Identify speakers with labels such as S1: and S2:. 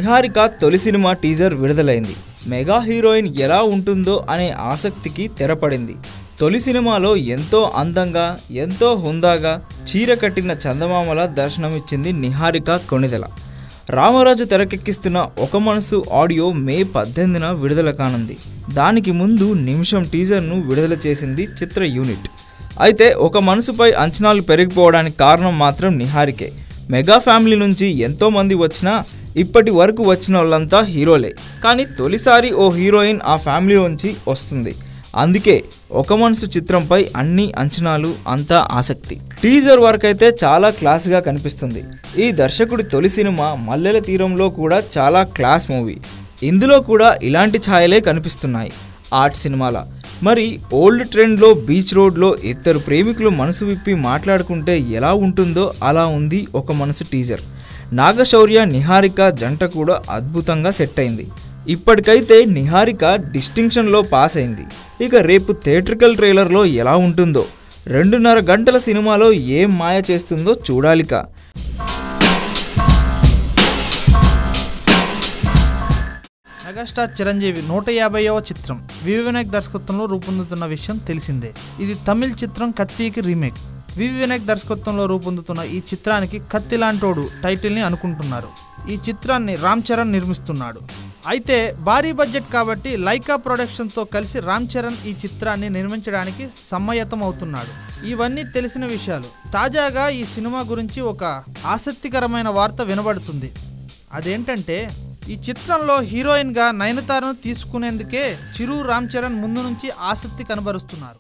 S1: నిహారిక తొలి cinema teaser విడుదలైంది. Mega heroine ఎలా ఉంటుందో అనే ఆసక్తికి తెరపడింది. తొలి సినిమాలో ఎంతో అందంగా, ఎంతో హుందాగా చీర కట్టిన చందమామల దర్శనమిచ్చింది నిహారిక కొణిదెల. రామరాజు తెరకెక్కిస్తున్న ఒక మనసు ఆడియో మే 18న విడుదల కానుంది. దానికి ముందు నిమిషం టీజర్ను విడుదల చేసింది చిత్ర యూనిట్. అయితే ఒక మనసుపై అంచనాలు పెరిగిపోవడానికి కారణం మాత్రం నిహారికే. మెగా ఫ్యామిలీ నుంచి ఎంతోమంది వచ్చినా ఇప్పటి వరకు వచ్చిన వాళ్ళంతా హీరోలే. కానీ తొలిసారి ఓ హీరోయిన్ ఆ ఫ్యామిలీ నుంచి వస్తుంది. అందుకే ఒక మనసు చిత్రంపై అన్ని అంచనాలు, అంతా ఆసక్తి. టీజర్ వరకైతే చాలా క్లాస్గా కనిపిస్తుంది. ఈ దర్శకుడి తొలి సినిమా మల్లెల తీరంలో కూడా చాలా క్లాస్ మూవీ. ఇందులో కూడా ఇలాంటి ఛాయలే కనిపిస్తున్నాయి ఆర్ట్ సినిమాల. మరి ఓల్డ్ ట్రెండ్లో బీచ్ రోడ్లో ఇద్దరు ప్రేమికులు మనసు విప్పి మాట్లాడుకుంటే ఎలా ఉంటుందో అలా ఉంది ఒక మనసు టీజర్. నాగశౌర్య, నిహారిక జంట కూడా అద్భుతంగా సెట్ అయింది. ఇప్పటికైతే నిహారిక డిస్టింక్షన్లో పాస్ అయింది. ఇక రేపు థియేట్రికల్ ట్రైలర్లో ఎలా ఉంటుందో, 2.5 గంటల సినిమాలో ఏం మాయ చేస్తుందో చూడాలిక.
S2: మెగాస్టార్ చిరంజీవి 150వ చిత్రం వివి వినాయక్ దర్శకత్వంలో రూపొందుతున్న విషయం తెలిసిందే. ఇది తమిళ్ చిత్రం కత్తికి రీమేక్. వివి వినాయక్ దర్శకత్వంలో రూపొందుతున్న ఈ చిత్రానికి కత్తి లాంటోడు టైటిల్ని అనుకుంటున్నారు. ఈ చిత్రాన్ని రామ్ చరణ్ నిర్మిస్తున్నాడు. అయితే భారీ బడ్జెట్ కాబట్టి లైకా ప్రొడక్షన్తో కలిసి రామ్ చరణ్ ఈ చిత్రాన్ని నిర్మించడానికి సమ్మయతం అవుతున్నాడు. ఇవన్నీ తెలిసిన విషయాలు. తాజాగా ఈ సినిమా గురించి ఒక ఆసక్తికరమైన వార్త వినబడుతుంది. అదేంటంటే ఈ చిత్రంలో హీరోయిన్గా నయనతారను తీసుకునేందుకే చిరు, రామ్ చరణ్ ముందు నుంచి ఆసక్తి కనబరుస్తున్నారు.